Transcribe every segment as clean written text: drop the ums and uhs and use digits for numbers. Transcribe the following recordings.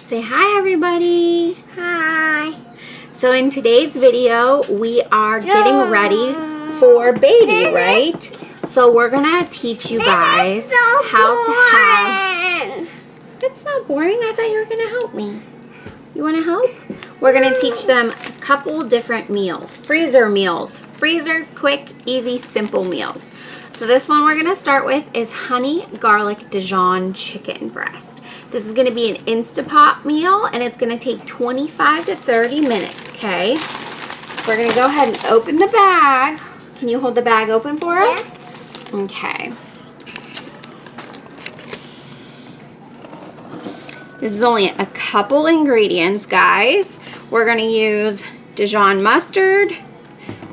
Say hi, everybody. Hi. So in today's video, we are getting ready for baby, right? So we're gonna teach you guys how to have... It's not boring. I thought you were gonna help me. You wanna help? We're gonna teach them a couple different meals. Freezer meals. Freezer, quick, easy, simple meals. So this one we're gonna start with is honey garlic Dijon chicken breast. This is gonna be an Insta Pot meal and it's gonna take 25 to 30 minutes, okay? We're gonna go ahead and open the bag. Can you hold the bag open for us? Yes. Okay. This is only a couple ingredients, guys. We're gonna use Dijon mustard.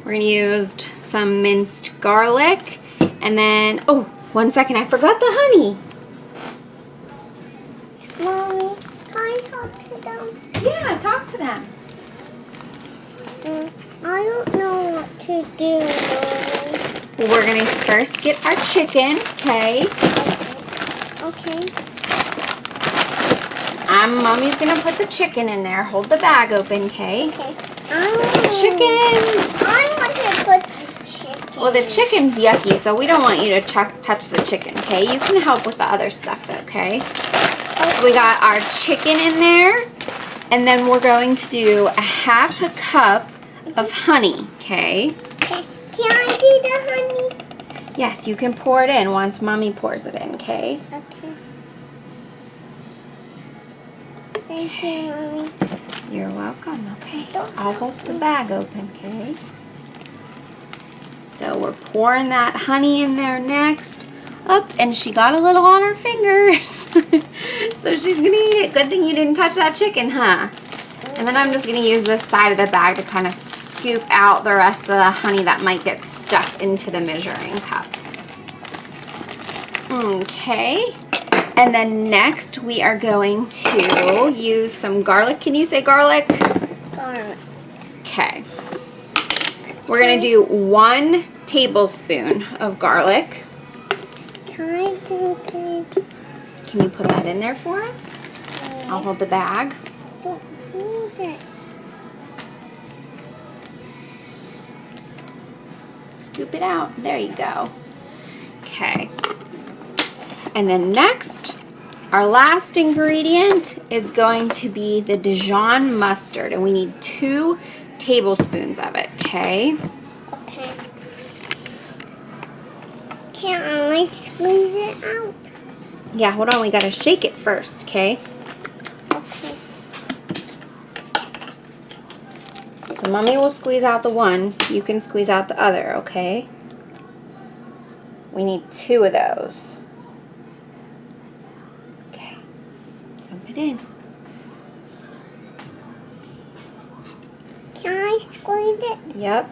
We're gonna use some minced garlic. And then, oh, 1 second, I forgot the honey. Mommy, can I talk to them? Yeah, talk to them. I don't know what to do, Mommy. Well, we're gonna first get our chicken, okay? Okay. Mommy's gonna put the chicken in there. Hold the bag open, okay? Okay. Chicken. I want to put the chicken. Well, the chicken's yucky, so we don't want you to touch the chicken, okay? You can help with the other stuff, okay? So we got our chicken in there, and then we're going to do a half a cup of honey, okay? Okay. Can I do the honey? Yes, you can pour it in once Mommy pours it in, okay? Okay. Thank you, Mommy. You're welcome, okay? I'll hold the bag open, okay? So we're pouring that honey in there next. Up, and she got a little on her fingers. So she's gonna eat it. Good thing you didn't touch that chicken, huh? And then I'm just gonna use this side of the bag to kind of scoop out the rest of the honey that might get stuck into the measuring cup. Okay. And then next we are going to use some garlic. Can you say garlic? Garlic. Okay. We're going to do 1 tablespoon of garlic. Can I do the... Can you put that in there for us? I'll hold the bag. Don't hold it. Scoop it out. There you go. Okay. And then next, our last ingredient is going to be the Dijon mustard. And we need 2 tablespoons of it, okay? Okay. Can I squeeze it out? Yeah, hold on. We got to shake it first, okay? Okay. So Mommy will squeeze out the one. You can squeeze out the other, okay? We need 2 of those. Okay. Dump it in. Can I squeeze it? Yep.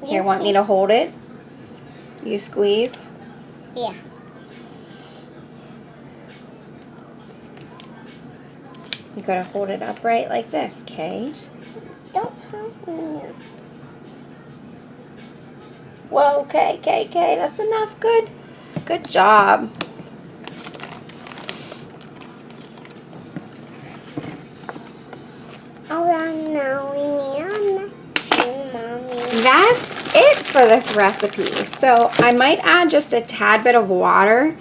Here, want me to hold it? You squeeze. Yeah. You gotta hold it upright like this, okay? Don't hurt me. Whoa, okay, that's enough. Good. Good job. Oh, now we need Mommy. That's it for this recipe. So I might add just a tad bit of water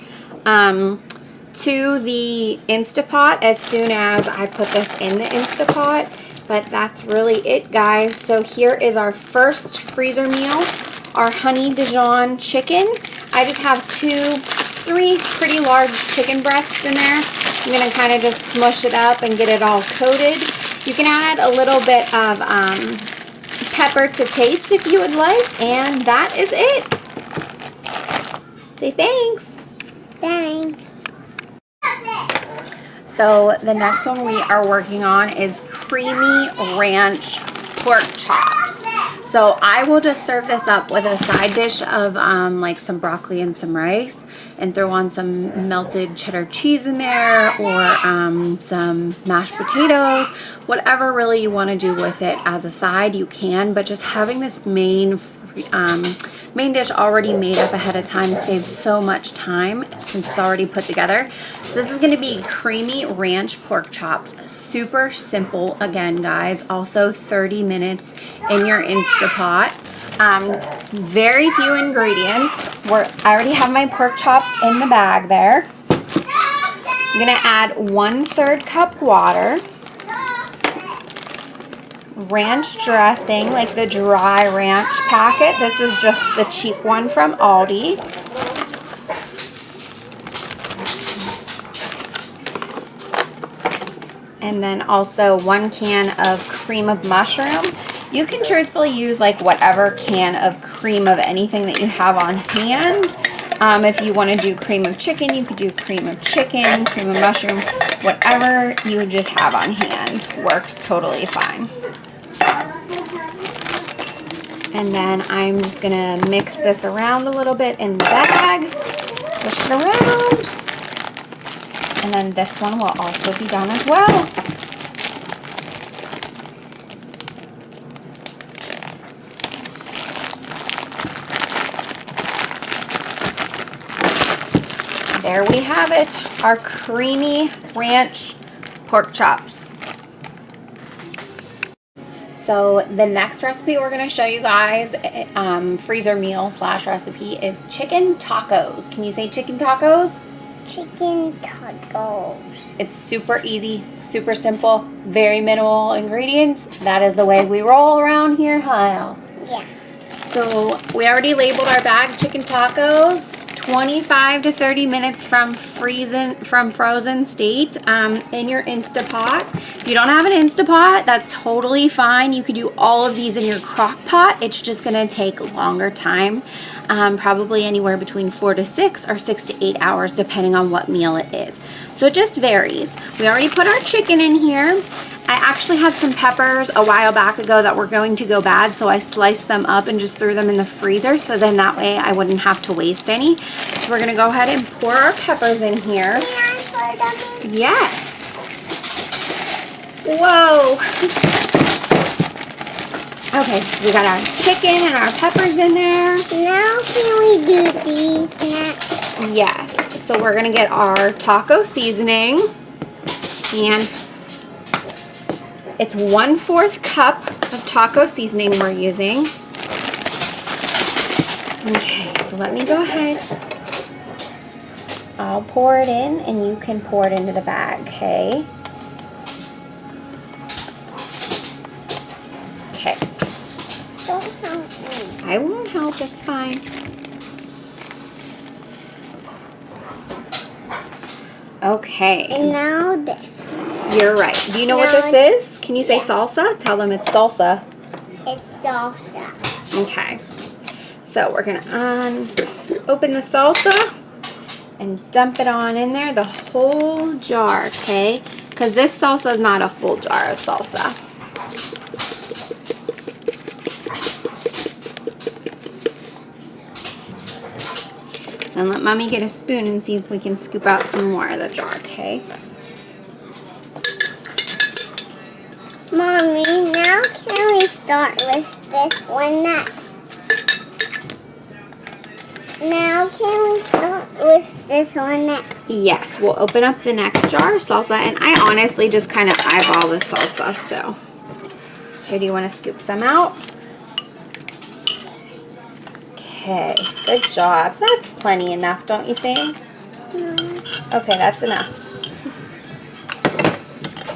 to the Insta Pot as soon as I put this in the Insta Pot. But that's really it, guys. So here is our first freezer meal, our honey Dijon chicken. I just have 3 pretty large chicken breasts in there. I'm gonna kind of just smush it up and get it all coated. You can add a little bit of pepper to taste if you would like, and that is it. Say thanks. Thanks. So the next one we are working on is creamy ranch pork chops. So I will just serve this up with a side dish of like some broccoli and some rice, and throw on some melted cheddar cheese in there, or some mashed potatoes. Whatever really you want to do with it as a side, you can, but just having this main main dish already made up ahead of time saves so much time since it's already put together. So this is going to be creamy ranch pork chops. Super simple again, guys. Also 30 minutes in your Insta Pot. Very few ingredients. I already have my pork chops in the bag there. I'm going to add 1/3 cup water. Ranch dressing, like the dry ranch packet. This is just the cheap one from Aldi. And then also 1 can of cream of mushroom. You can truthfully use like whatever can of cream of anything that you have on hand. If you want to do cream of chicken, you could do cream of chicken, cream of mushroom, whatever you just have on hand works totally fine. And then I'm just going to mix this around a little bit in the bag, push it around, and then this one will also be done as well. There we have it, our creamy ranch pork chops. So the next recipe we're going to show you guys, freezer meal / recipe, is chicken tacos. Can you say chicken tacos? Chicken tacos. It's super easy, super simple, very minimal ingredients. That is the way we roll around here, huh? Yeah. So we already labeled our bag chicken tacos. 25 to 30 minutes from frozen state in your Insta Pot. If you don't have an Insta Pot, that's totally fine. You could do all of these in your Crock-pot. It's just going to take longer time, probably anywhere between 4 to 6 or 6 to 8 hours, depending on what meal it is. So it just varies. We already put our chicken in here. I actually had some peppers a while back ago that were going to go bad, so I sliced them up and just threw them in the freezer, so then that way I wouldn't have to waste any. So we're going to go ahead and pour our peppers in here. Can I pour them in? Yes. Whoa. Okay, so we got our chicken and our peppers in there. Now can we do these next? Yes. So we're going to get our taco seasoning, and it's 1/4 cup of taco seasoning we're using. Okay, so let me go ahead. I'll pour it in and you can pour it into the bag, okay? Okay. Don't help me. I won't help, it's fine. Okay. And now this. You're right. Do you know what this is? Can you say salsa? Tell them it's salsa. It's salsa. Okay. So we're going to open the salsa and dump it on in there, the whole jar, okay? Because this salsa is not a full jar of salsa. And let Mommy get a spoon and see if we can scoop out some more of the jar, okay? Mommy, now can we start with this one next? Now can we start with this one next? Yes, we'll open up the next jar of salsa, and I honestly just kind of eyeball the salsa, so. Here, do you want to scoop some out? Okay, good job. That's plenty enough, don't you think? No. Okay, that's enough.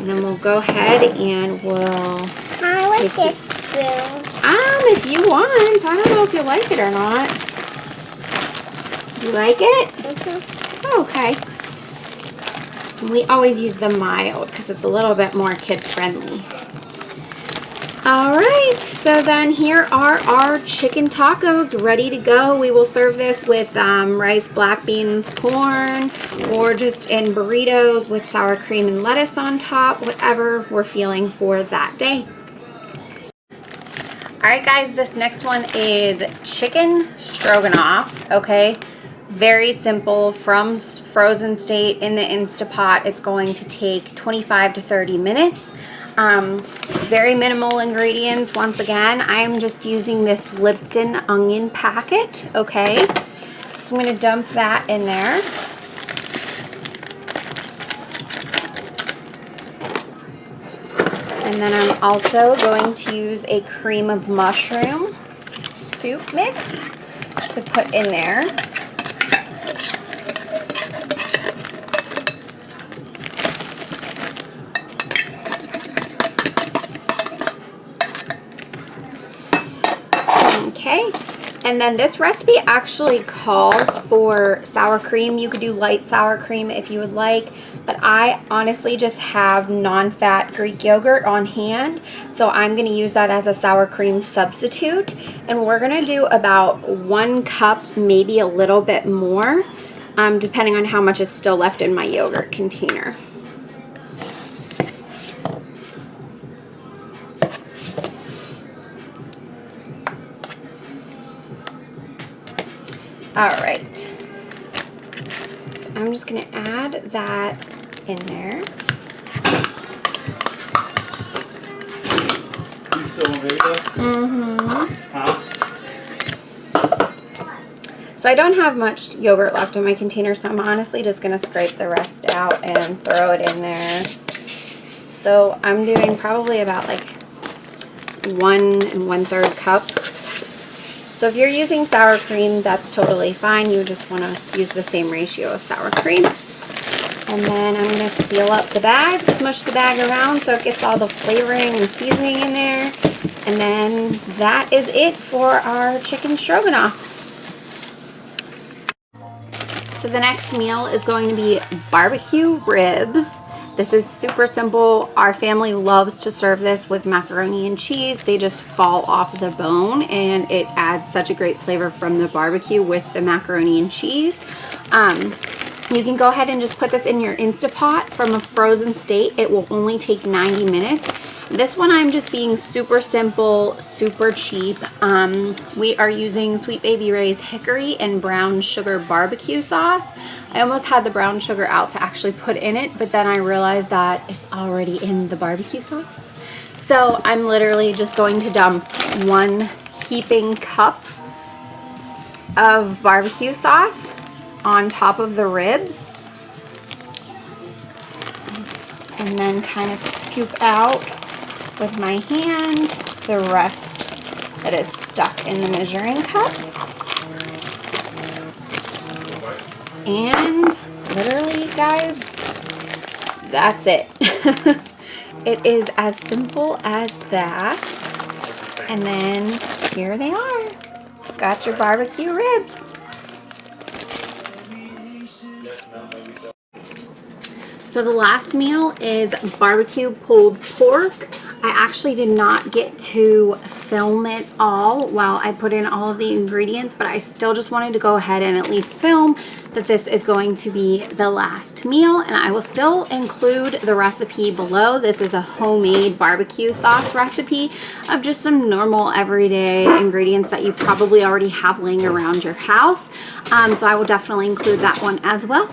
And then we'll go ahead and we'll I like this spoon. if you want. I don't know if you like it or not. You like it? Mm-hmm. Okay. We always use the mild because it's a little bit more kid-friendly. Alright, so then here are our chicken tacos ready to go. We will serve this with rice, black beans, corn, or just in burritos with sour cream and lettuce on top, whatever we're feeling for that day. Alright guys, this next one is chicken stroganoff, okay? Very simple, from frozen state in the Insta Pot. It's going to take 25 to 30 minutes. Very minimal ingredients. Once again, I'm just using this Lipton onion packet, okay? So I'm going to dump that in there. And then I'm also going to use a cream of mushroom soup mix to put in there. Okay, and then this recipe actually calls for sour cream. You could do light sour cream if you would like, but I honestly just have non-fat Greek yogurt on hand, so I'm going to use that as a sour cream substitute. And we're going to do about 1 cup, maybe a little bit more, depending on how much is still left in my yogurt container. All right, so I'm just gonna add that in there. You still want to Huh? So I don't have much yogurt left in my container, so I'm honestly just gonna scrape the rest out and throw it in there. So I'm doing probably about like 1 1/3 cup. So if you're using sour cream, that's totally fine. You just want to use the same ratio of sour cream. And then I'm going to seal up the bag, smush the bag around so it gets all the flavoring and seasoning in there. And then that is it for our chicken stroganoff. So the next meal is going to be barbecue ribs. This is super simple. Our family loves to serve this with macaroni and cheese. They just fall off the bone, and it adds such a great flavor from the barbecue with the macaroni and cheese. You can go ahead and just put this in your Insta Pot from a frozen state. It will only take 90 minutes. This one I'm just being super simple, super cheap. We are using Sweet Baby Ray's hickory and brown sugar barbecue sauce. I almost had the brown sugar out to actually put in it, but then I realized that it's already in the barbecue sauce. So I'm literally just going to dump 1 heaping cup of barbecue sauce on top of the ribs. And then kind of scoop out with my hand the rest that is stuck in the measuring cup. And literally, guys, that's it. It is as simple as that. And then here they are. Got your barbecue ribs. So the last meal is barbecue pulled pork. I actually did not get to film it all while I put in all of the ingredients, but I still just wanted to go ahead and at least film that this is going to be the last meal, and I will still include the recipe below. This is a homemade barbecue sauce recipe of just some normal everyday ingredients that you probably already have laying around your house. So I will definitely include that one as well.